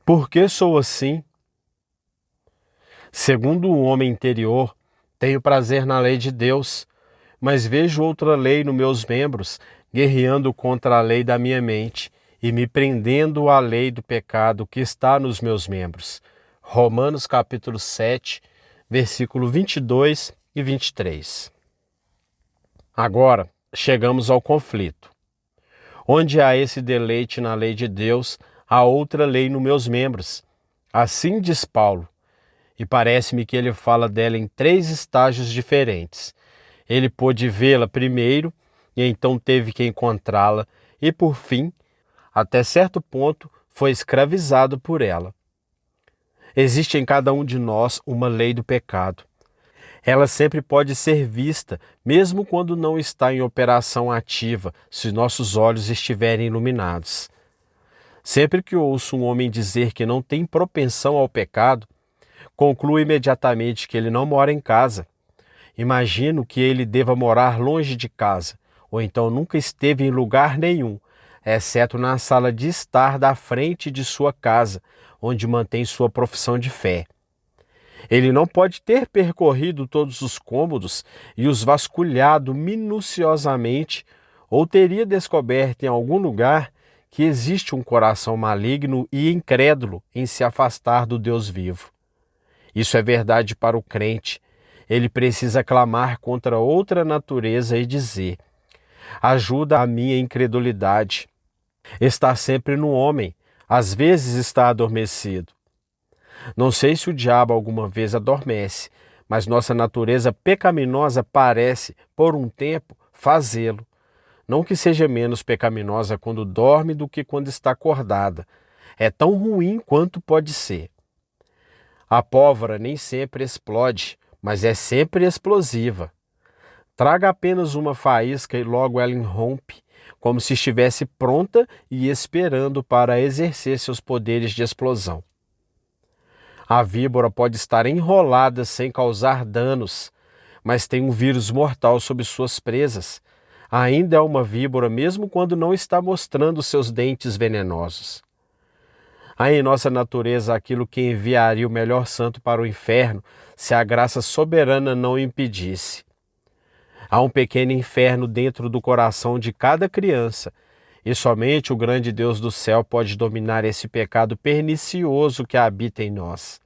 Por que sou assim? Segundo o homem interior, tenho prazer na lei de Deus, mas vejo outra lei nos meus membros, guerreando contra a lei da minha mente e me prendendo à lei do pecado que está nos meus membros. Romanos capítulo 7, versículo 22 e 23. Agora, chegamos ao conflito. Onde há esse deleite na lei de Deus, há outra lei nos meus membros. Assim diz Paulo, e parece-me que ele fala dela em 3 estágios diferentes. Ele pôde vê-la primeiro, e então teve que encontrá-la, e por fim, até certo ponto, foi escravizado por ela. Existe em cada um de nós uma lei do pecado. Ela sempre pode ser vista, mesmo quando não está em operação ativa, se nossos olhos estiverem iluminados. Sempre que ouço um homem dizer que não tem propensão ao pecado, concluo imediatamente que ele não mora em casa. Imagino que ele deva morar longe de casa, ou então nunca esteve em lugar nenhum, exceto na sala de estar da frente de sua casa, onde mantém sua profissão de fé. Ele não pode ter percorrido todos os cômodos e os vasculhado minuciosamente, ou teria descoberto em algum lugar que existe um coração maligno e incrédulo em se afastar do Deus vivo. Isso é verdade para o crente. Ele precisa clamar contra outra natureza e dizer: ajuda a minha incredulidade. Está sempre no homem, às vezes está adormecido. Não sei se o diabo alguma vez adormece, mas nossa natureza pecaminosa parece, por um tempo, fazê-lo. Não que seja menos pecaminosa quando dorme do que quando está acordada. É tão ruim quanto pode ser. A pólvora nem sempre explode, mas é sempre explosiva. Traga apenas uma faísca e logo ela irrompe, como se estivesse pronta e esperando para exercer seus poderes de explosão. A víbora pode estar enrolada sem causar danos, mas tem um vírus mortal sobre suas presas. Ainda é uma víbora mesmo quando não está mostrando seus dentes venenosos. Há em nossa natureza aquilo que enviaria o melhor santo para o inferno se a graça soberana não o impedisse. Há um pequeno inferno dentro do coração de cada criança, e somente o grande Deus do céu pode dominar esse pecado pernicioso que habita em nós.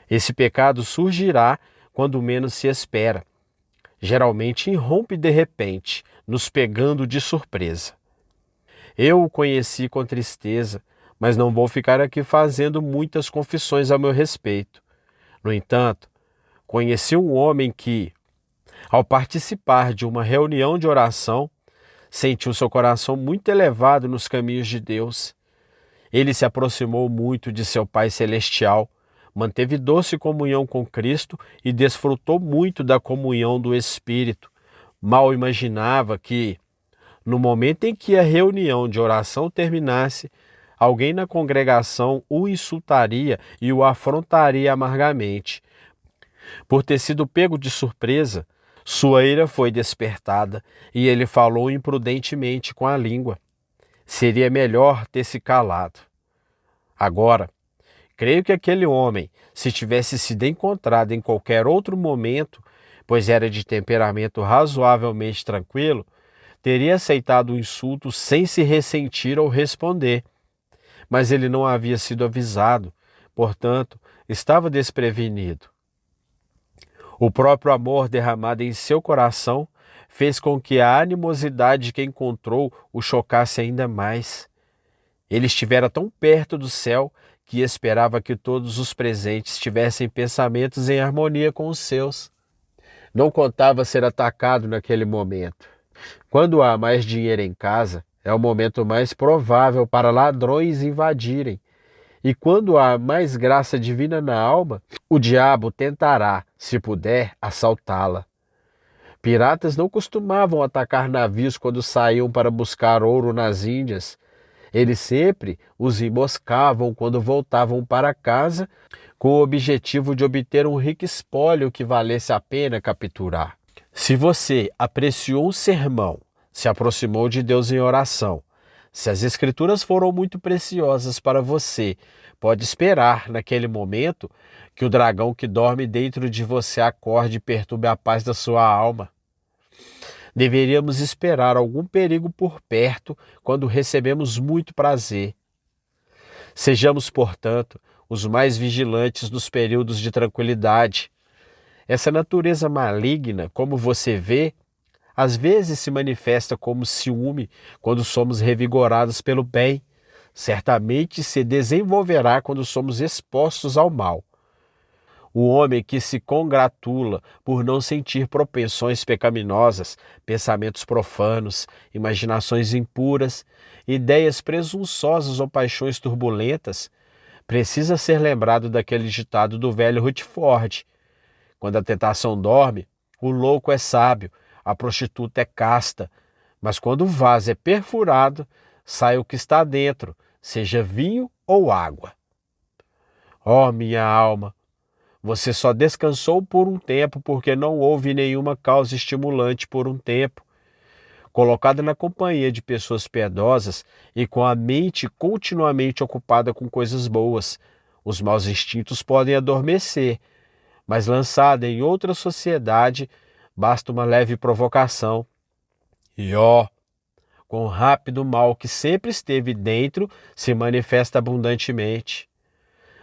Esse pecado surgirá quando menos se espera. Geralmente irrompe de repente, nos pegando de surpresa. Eu o conheci com tristeza, mas não vou ficar aqui fazendo muitas confissões a meu respeito. No entanto, conheci um homem que, ao participar de uma reunião de oração, sentiu seu coração muito elevado nos caminhos de Deus. Ele se aproximou muito de seu Pai Celestial, manteve doce comunhão com Cristo e desfrutou muito da comunhão do Espírito. Mal imaginava que, no momento em que a reunião de oração terminasse, alguém na congregação o insultaria e o afrontaria amargamente. Por ter sido pego de surpresa, sua ira foi despertada e ele falou imprudentemente com a língua. Seria melhor ter se calado. Agora, creio que aquele homem, se tivesse sido encontrado em qualquer outro momento, pois era de temperamento razoavelmente tranquilo, teria aceitado o insulto sem se ressentir ou responder. Mas ele não havia sido avisado, portanto, estava desprevenido. O próprio amor derramado em seu coração fez com que a animosidade que encontrou o chocasse ainda mais. Ele estivera tão perto do céu que esperava que todos os presentes tivessem pensamentos em harmonia com os seus. Não contava ser atacado naquele momento. Quando há mais dinheiro em casa, é o momento mais provável para ladrões invadirem. E quando há mais graça divina na alma, o diabo tentará, se puder, assaltá-la. Piratas não costumavam atacar navios quando saíam para buscar ouro nas Índias. Eles sempre os emboscavam quando voltavam para casa, com o objetivo de obter um rico espólio que valesse a pena capturar. Se você apreciou um sermão, se aproximou de Deus em oração, Se as Escrituras foram muito preciosas para você, pode esperar, naquele momento, que o dragão que dorme dentro de você acorde e perturbe a paz da sua alma. Deveríamos esperar algum perigo por perto quando recebemos muito prazer. Sejamos, portanto, os mais vigilantes nos períodos de tranquilidade. Essa natureza maligna, como você vê, às vezes se manifesta como ciúme quando somos revigorados pelo bem. Certamente se desenvolverá quando somos expostos ao mal. O homem que se congratula por não sentir propensões pecaminosas, pensamentos profanos, imaginações impuras, ideias presunçosas ou paixões turbulentas, precisa ser lembrado daquele ditado do velho Rutherford: quando a tentação dorme, o louco é sábio, a prostituta é casta, mas quando o vaso é perfurado, sai o que está dentro, seja vinho ou água. Ó minha alma, você só descansou por um tempo porque não houve nenhuma causa estimulante por um tempo. Colocada na companhia de pessoas piedosas e com a mente continuamente ocupada com coisas boas, os maus instintos podem adormecer, mas lançada em outra sociedade, basta uma leve provocação. E ó, quão rápido o mal que sempre esteve dentro se manifesta abundantemente.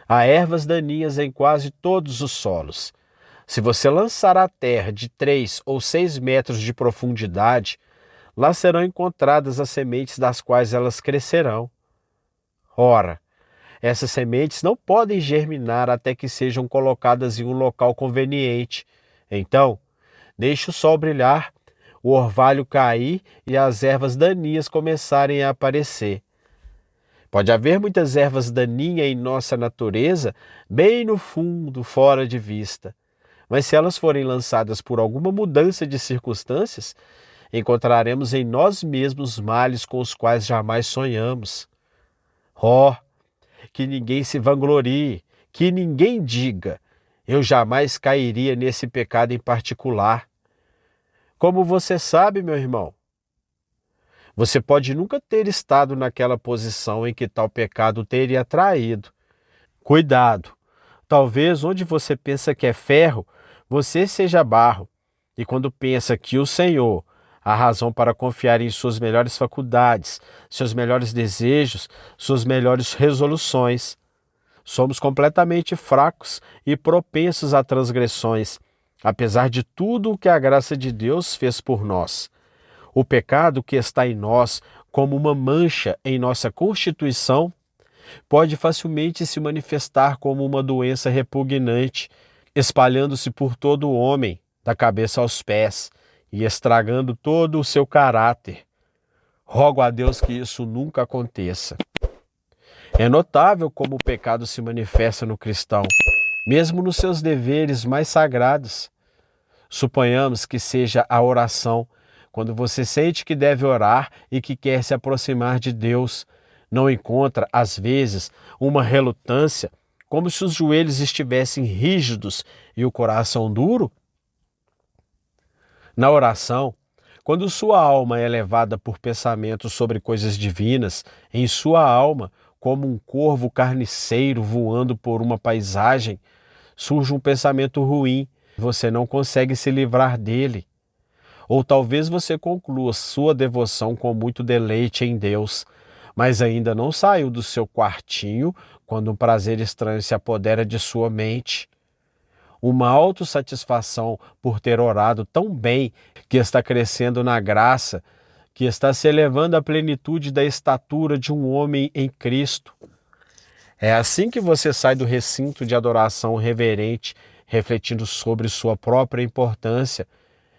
Há ervas daninhas em quase todos os solos. Se você lançar à terra de 3 ou 6 metros de profundidade, lá serão encontradas as sementes das quais elas crescerão. Ora, essas sementes não podem germinar até que sejam colocadas em um local conveniente. Então, deixe o sol brilhar, o orvalho cair e as ervas daninhas começarem a aparecer. Pode haver muitas ervas daninhas em nossa natureza, bem no fundo, fora de vista. Mas se elas forem lançadas por alguma mudança de circunstâncias, encontraremos em nós mesmos males com os quais jamais sonhamos. Oh, que ninguém se vanglorie, que ninguém diga: eu jamais cairia nesse pecado em particular. Como você sabe, meu irmão? Você pode nunca ter estado naquela posição em que tal pecado teria traído. Cuidado! Talvez onde você pensa que é ferro, você seja barro. E quando pensa que o Senhor há razão para confiar em suas melhores faculdades, seus melhores desejos, suas melhores resoluções, somos completamente fracos e propensos a transgressões, apesar de tudo o que a graça de Deus fez por nós. O pecado que está em nós, como uma mancha em nossa constituição, pode facilmente se manifestar como uma doença repugnante, espalhando-se por todo o homem, da cabeça aos pés, e estragando todo o seu caráter. Rogo a Deus que isso nunca aconteça. É notável como o pecado se manifesta no cristão, mesmo nos seus deveres mais sagrados. Suponhamos que seja a oração, quando você sente que deve orar e que quer se aproximar de Deus, não encontra, às vezes, uma relutância, como se os joelhos estivessem rígidos e o coração duro? Na oração, quando sua alma é levada por pensamentos sobre coisas divinas, em sua alma, como um corvo carniceiro voando por uma paisagem, surge um pensamento ruim, você não consegue se livrar dele. Ou talvez você conclua sua devoção com muito deleite em Deus, mas ainda não saiu do seu quartinho quando um prazer estranho se apodera de sua mente. Uma autossatisfação por ter orado tão bem que está crescendo na graça, que está se elevando à plenitude da estatura de um homem em Cristo. É assim que você sai do recinto de adoração reverente, refletindo sobre sua própria importância,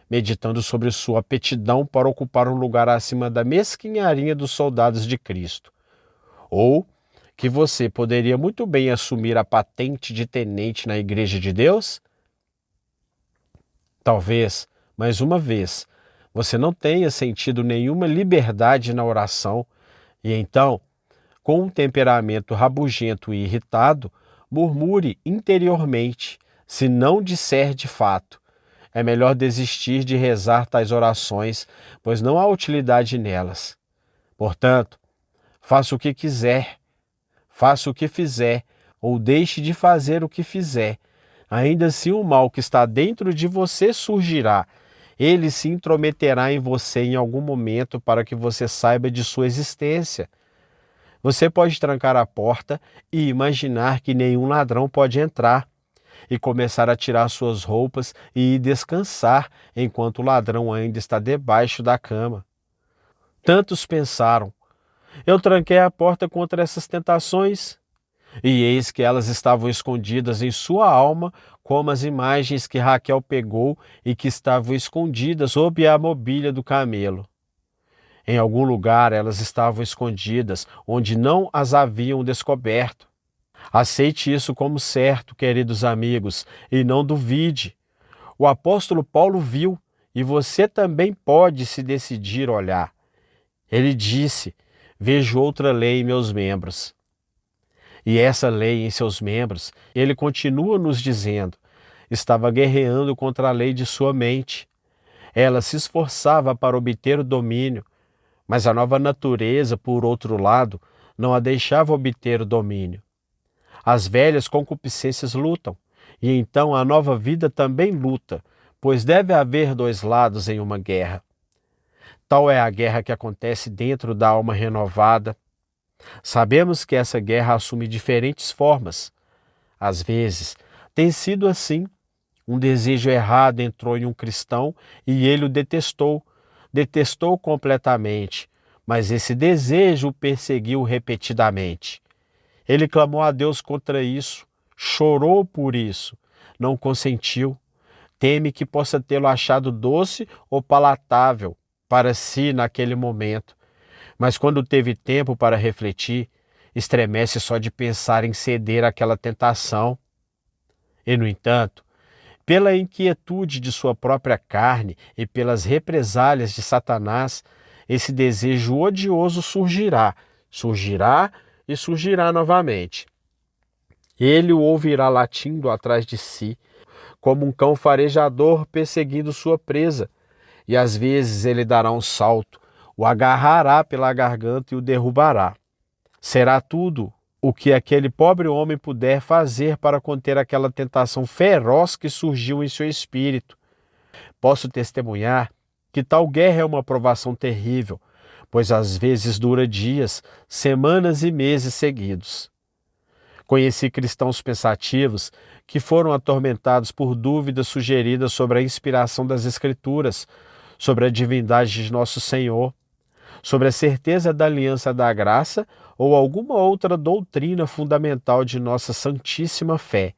meditando sobre sua aptidão para ocupar um lugar acima da mesquinharia dos soldados de Cristo. Ou que você poderia muito bem assumir a patente de tenente na Igreja de Deus? Talvez, mais uma vez, você não tenha sentido nenhuma liberdade na oração e então, com um temperamento rabugento e irritado, murmure interiormente, se não disser de fato: é melhor desistir de rezar tais orações, pois não há utilidade nelas. Portanto, Faça o que quiser, faça o que fizer, ou deixe de fazer o que fizer. Ainda assim o mal que está dentro de você surgirá. Ele se intrometerá em você em algum momento para que você saiba de sua existência. Você pode trancar a porta e imaginar que nenhum ladrão pode entrar, e começar a tirar suas roupas e ir descansar enquanto o ladrão ainda está debaixo da cama. Tantos pensaram: eu tranquei a porta contra essas tentações, e eis que elas estavam escondidas em sua alma, como as imagens que Raquel pegou e que estavam escondidas sob a mobília do camelo. Em algum lugar elas estavam escondidas, onde não as haviam descoberto. Aceite isso como certo, queridos amigos, e não duvide. O apóstolo Paulo viu, e você também pode se decidir olhar. Ele disse: vejo outra lei em meus membros. E essa lei em seus membros, ele continua nos dizendo, estava guerreando contra a lei de sua mente. Ela se esforçava para obter o domínio, mas a nova natureza, por outro lado, não a deixava obter o domínio. As velhas concupiscências lutam, e então a nova vida também luta, pois deve haver dois lados em uma guerra. Tal é a guerra que acontece dentro da alma renovada. Sabemos que essa guerra assume diferentes formas. Às vezes, tem sido assim. Um desejo errado entrou em um cristão e ele o detestou completamente, mas esse desejo o perseguiu repetidamente. Ele clamou a Deus contra isso, chorou por isso, não consentiu, teme que possa tê-lo achado doce ou palatável para si naquele momento, mas quando teve tempo para refletir, estremece só de pensar em ceder àquela tentação. E, no entanto, pela inquietude de sua própria carne e pelas represálias de Satanás, esse desejo odioso surgirá e surgirá novamente. Ele o ouvirá latindo atrás de si, como um cão farejador perseguindo sua presa, e às vezes ele dará um salto, o agarrará pela garganta e o derrubará. Será tudo o que aquele pobre homem puder fazer para conter aquela tentação feroz que surgiu em seu espírito. Posso testemunhar que tal guerra é uma provação terrível, pois às vezes dura dias, semanas e meses seguidos. Conheci cristãos pensativos que foram atormentados por dúvidas sugeridas sobre a inspiração das Escrituras, sobre a divindade de nosso Senhor, sobre a certeza da aliança da graça ou alguma outra doutrina fundamental de nossa santíssima fé.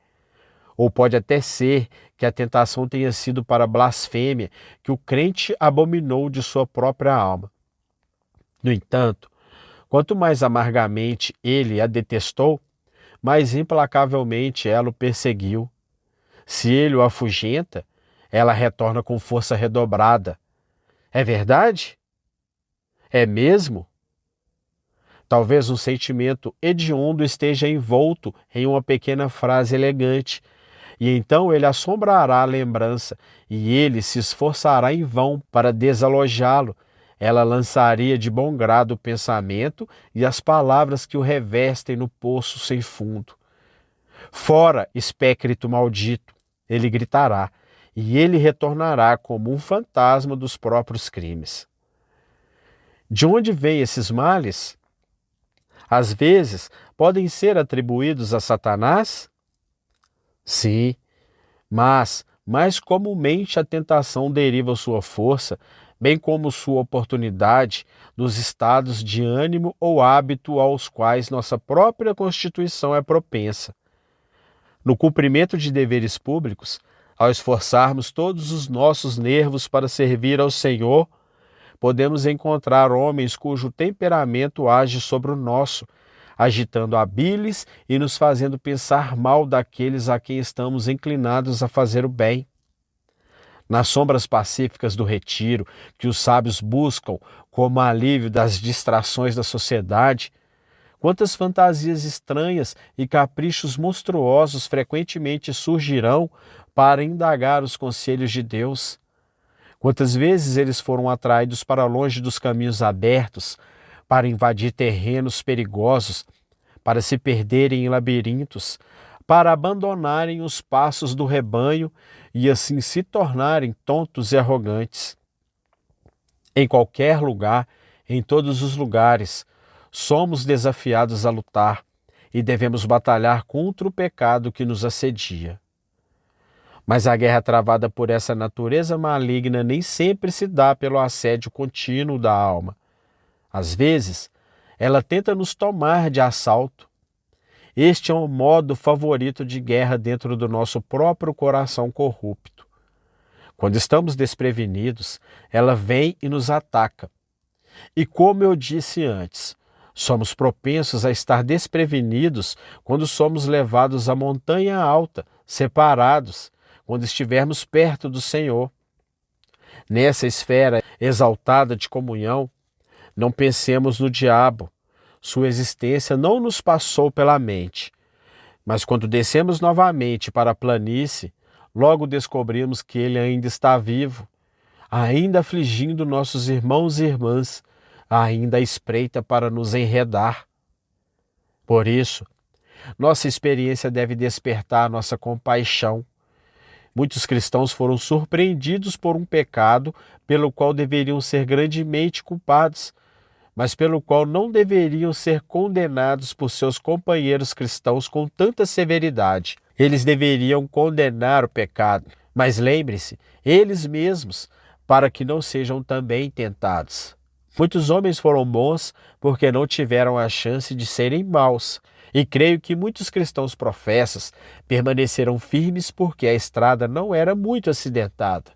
Ou pode até ser que a tentação tenha sido para a blasfêmia que o crente abominou de sua própria alma. No entanto, quanto mais amargamente ele a detestou, mais implacavelmente ela o perseguiu. Se ele o afugenta, ela retorna com força redobrada. É verdade? É mesmo? Talvez um sentimento hediondo esteja envolto em uma pequena frase elegante, e então ele assombrará a lembrança, e ele se esforçará em vão para desalojá-lo. Ela lançaria de bom grado o pensamento e as palavras que o revestem no poço sem fundo. Fora, espécrito maldito, ele gritará, e ele retornará como um fantasma dos próprios crimes. De onde vêm esses males? Às vezes, podem ser atribuídos a Satanás? Sim, mas mais comumente a tentação deriva sua força, bem como sua oportunidade, dos estados de ânimo ou hábito aos quais nossa própria constituição é propensa. No cumprimento de deveres públicos, ao esforçarmos todos os nossos nervos para servir ao Senhor, podemos encontrar homens cujo temperamento age sobre o nosso, agitando a bilis e nos fazendo pensar mal daqueles a quem estamos inclinados a fazer o bem. Nas sombras pacíficas do retiro, que os sábios buscam como alívio das distrações da sociedade, quantas fantasias estranhas e caprichos monstruosos frequentemente surgirão para indagar os conselhos de Deus. Quantas vezes eles foram atraídos para longe dos caminhos abertos, para invadir terrenos perigosos, para se perderem em labirintos, para abandonarem os passos do rebanho e assim se tornarem tontos e arrogantes. Em qualquer lugar, em todos os lugares, somos desafiados a lutar e devemos batalhar contra o pecado que nos assedia. Mas a guerra travada por essa natureza maligna nem sempre se dá pelo assédio contínuo da alma. Às vezes, ela tenta nos tomar de assalto. Este é um modo favorito de guerra dentro do nosso próprio coração corrupto. Quando estamos desprevenidos, ela vem e nos ataca. E como eu disse antes, somos propensos a estar desprevenidos quando somos levados à montanha alta, separados, quando estivermos perto do Senhor. Nessa esfera exaltada de comunhão, não pensemos no diabo. Sua existência não nos passou pela mente. Mas quando descemos novamente para a planície, logo descobrimos que ele ainda está vivo, ainda afligindo nossos irmãos e irmãs, ainda à espreita para nos enredar. Por isso, nossa experiência deve despertar nossa compaixão. Muitos cristãos foram surpreendidos por um pecado pelo qual deveriam ser grandemente culpados, mas pelo qual não deveriam ser condenados por seus companheiros cristãos com tanta severidade. Eles deveriam condenar o pecado, mas lembre-se, eles mesmos, para que não sejam também tentados. Muitos homens foram bons porque não tiveram a chance de serem maus, e creio que muitos cristãos professas permaneceram firmes porque a estrada não era muito acidentada,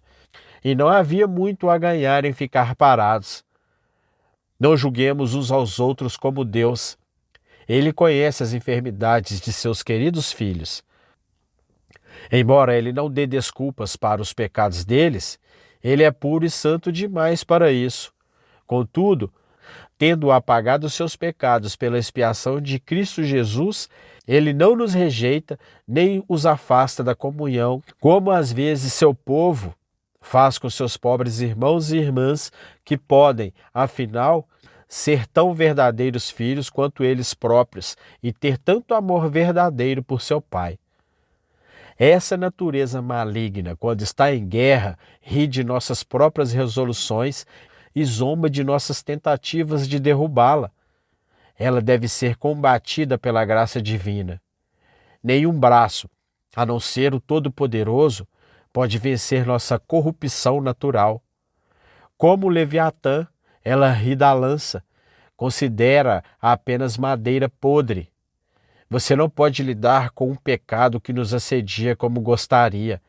e não havia muito a ganhar em ficar parados. Não julguemos uns aos outros como Deus. Ele conhece as enfermidades de seus queridos filhos. Embora ele não dê desculpas para os pecados deles, ele é puro e santo demais para isso. Contudo, tendo apagado seus pecados pela expiação de Cristo Jesus, ele não nos rejeita nem os afasta da comunhão, como às vezes seu povo faz com seus pobres irmãos e irmãs que podem, afinal, ser tão verdadeiros filhos quanto eles próprios e ter tanto amor verdadeiro por seu Pai. Essa natureza maligna, quando está em guerra, ri de nossas próprias resoluções e zomba de nossas tentativas de derrubá-la. Ela deve ser combatida pela graça divina. Nenhum braço, a não ser o Todo-Poderoso, pode vencer nossa corrupção natural. Como o Leviatã, ela ri da lança, considera-a apenas madeira podre. Você não pode lidar com um pecado que nos assedia como gostaria.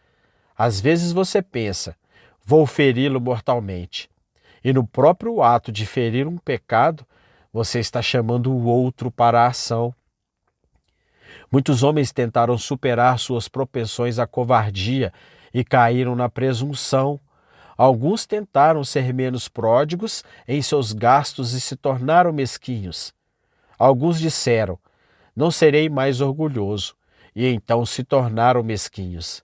Às vezes você pensa, vou feri-lo mortalmente. E no próprio ato de ferir um pecado, você está chamando o outro para a ação. Muitos homens tentaram superar suas propensões à covardia e caíram na presunção. Alguns tentaram ser menos pródigos em seus gastos e se tornaram mesquinhos. Alguns disseram, não serei mais orgulhoso, e então se tornaram mesquinhos.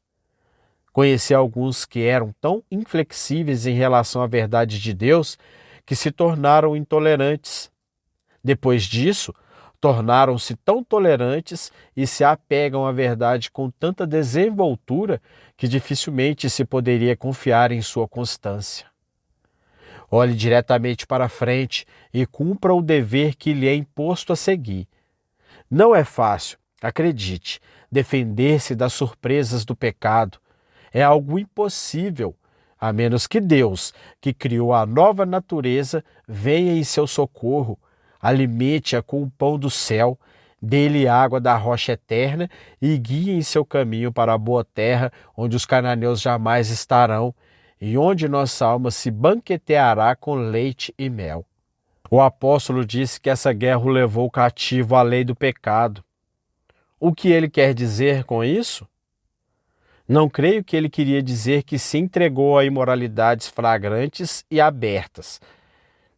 Conheci alguns que eram tão inflexíveis em relação à verdade de Deus que se tornaram intolerantes. Depois disso, tornaram-se tão tolerantes e se apegam à verdade com tanta desenvoltura que dificilmente se poderia confiar em sua constância. Olhe diretamente para frente e cumpra o dever que lhe é imposto a seguir. Não é fácil, acredite, defender-se das surpresas do pecado. É algo impossível, a menos que Deus, que criou a nova natureza, venha em seu socorro, alimente-a com o pão do céu, dê-lhe água da rocha eterna e guie em seu caminho para a boa terra, onde os cananeus jamais estarão, e onde nossa alma se banqueteará com leite e mel. O apóstolo disse que essa guerra o levou cativo à lei do pecado. O que ele quer dizer com isso? Não creio que ele queria dizer que se entregou a imoralidades flagrantes e abertas.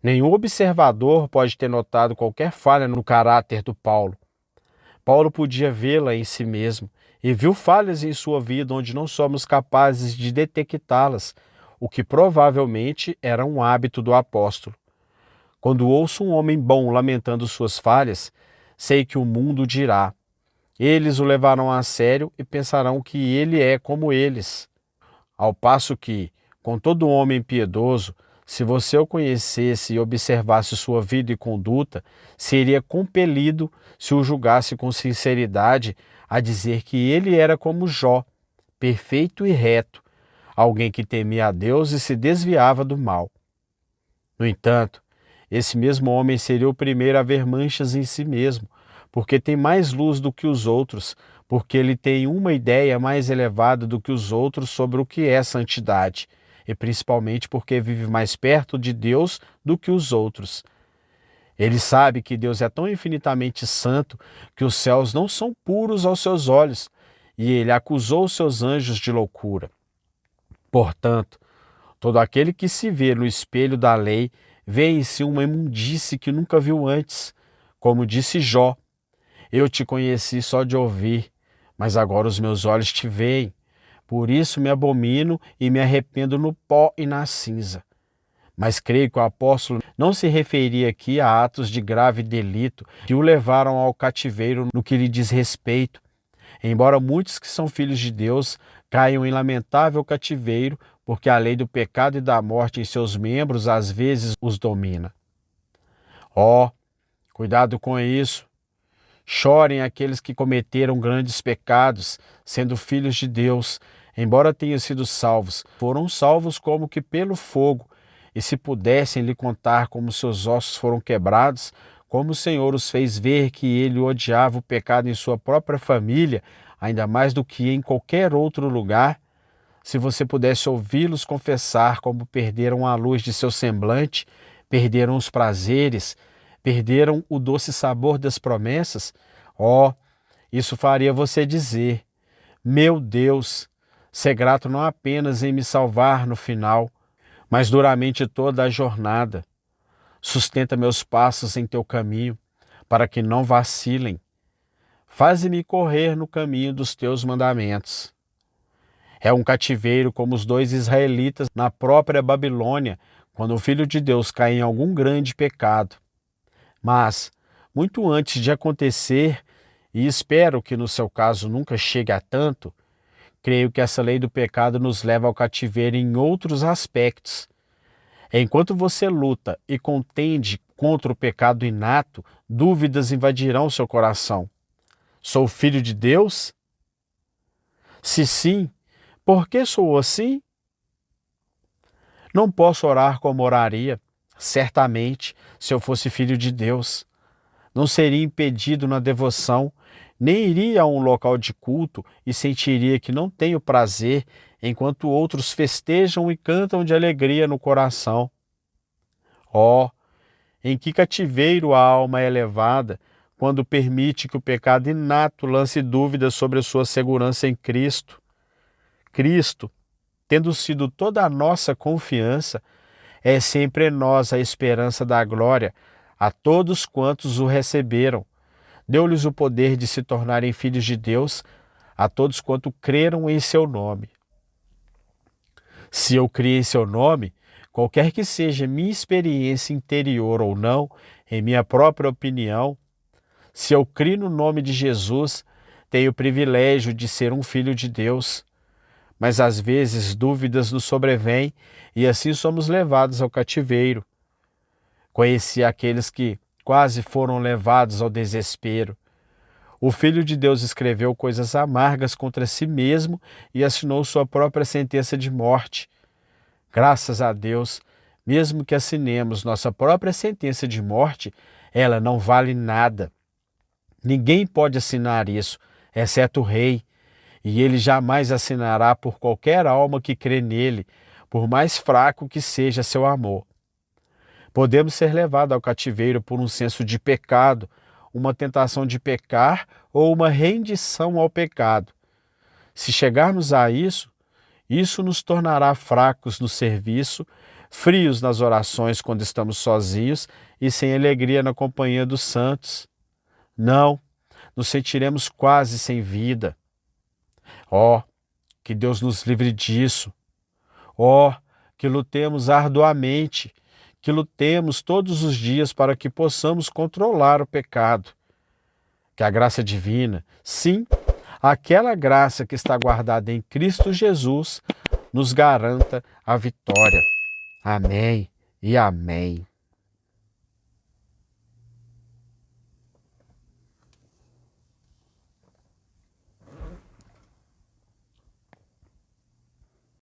Nenhum observador pode ter notado qualquer falha no caráter do Paulo. Paulo podia vê-la em si mesmo e viu falhas em sua vida onde não somos capazes de detectá-las, o que provavelmente era um hábito do apóstolo. Quando ouço um homem bom lamentando suas falhas, sei que o mundo dirá: eles o levarão a sério e pensarão que ele é como eles. Ao passo que, com todo homem piedoso, se você o conhecesse e observasse sua vida e conduta, seria compelido, se o julgasse com sinceridade, a dizer que ele era como Jó, perfeito e reto, alguém que temia a Deus e se desviava do mal. No entanto, esse mesmo homem seria o primeiro a ver manchas em si mesmo, porque tem mais luz do que os outros, porque ele tem uma ideia mais elevada do que os outros sobre o que é santidade, e principalmente porque vive mais perto de Deus do que os outros. Ele sabe que Deus é tão infinitamente santo que os céus não são puros aos seus olhos, e ele acusou os seus anjos de loucura. Portanto, todo aquele que se vê no espelho da lei vê em si uma imundície que nunca viu antes. Como disse Jó: eu te conheci só de ouvir, mas agora os meus olhos te veem. Por isso me abomino e me arrependo no pó e na cinza. Mas creio que o apóstolo não se referia aqui a atos de grave delito que o levaram ao cativeiro no que lhe diz respeito, embora muitos que são filhos de Deus caiam em lamentável cativeiro, porque a lei do pecado e da morte em seus membros às vezes os domina. Ó, cuidado com isso. Chorem aqueles que cometeram grandes pecados, sendo filhos de Deus, embora tenham sido salvos. Foram salvos como que pelo fogo, e se pudessem lhe contar como seus ossos foram quebrados, como o Senhor os fez ver que ele odiava o pecado em sua própria família, ainda mais do que em qualquer outro lugar, se você pudesse ouvi-los confessar como perderam a luz de seu semblante, perderam os prazeres, perderam o doce sabor das promessas, isso faria você dizer: meu Deus, ser grato não apenas em me salvar no final, mas duramente toda a jornada. Sustenta meus passos em teu caminho, para que não vacilem. Faze-me correr no caminho dos teus mandamentos. É um cativeiro como os 2 israelitas na própria Babilônia, quando o Filho de Deus cai em algum grande pecado. Mas, muito antes de acontecer, e espero que no seu caso nunca chegue a tanto, creio que essa lei do pecado nos leva ao cativeiro em outros aspectos. Enquanto você luta e contende contra o pecado inato, dúvidas invadirão seu coração. Sou filho de Deus? Se sim, por que sou assim? Não posso orar como oraria, certamente, se eu fosse filho de Deus. Não seria impedido na devoção, nem iria a um local de culto e sentiria que não tenho prazer, enquanto outros festejam e cantam de alegria no coração. Em que cativeiro a alma é levada quando permite que o pecado inato lance dúvidas sobre a sua segurança em Cristo. Cristo, tendo sido toda a nossa confiança, é sempre em nós a esperança da glória a todos quantos o receberam. Deu-lhes o poder de se tornarem filhos de Deus, a todos quanto creram em seu nome. Se eu criei em seu nome, qualquer que seja minha experiência interior ou não, em minha própria opinião, se eu crio no nome de Jesus, tenho o privilégio de ser um filho de Deus. Mas às vezes dúvidas nos sobrevêm e assim somos levados ao cativeiro. Conheci aqueles que quase foram levados ao desespero. O Filho de Deus escreveu coisas amargas contra si mesmo e assinou sua própria sentença de morte. Graças a Deus, mesmo que assinemos nossa própria sentença de morte, ela não vale nada. Ninguém pode assinar isso, exceto o Rei, e ele jamais assinará por qualquer alma que crê nele, por mais fraco que seja seu amor. Podemos ser levados ao cativeiro por um senso de pecado, uma tentação de pecar ou uma rendição ao pecado. Se chegarmos a isso, isso nos tornará fracos no serviço, frios nas orações quando estamos sozinhos e sem alegria na companhia dos santos. Não, nos sentiremos quase sem vida. Que Deus nos livre disso. Que lutemos arduamente, que lutemos todos os dias para que possamos controlar o pecado. Que a graça divina, sim, aquela graça que está guardada em Cristo Jesus, nos garanta a vitória. Amém e amém.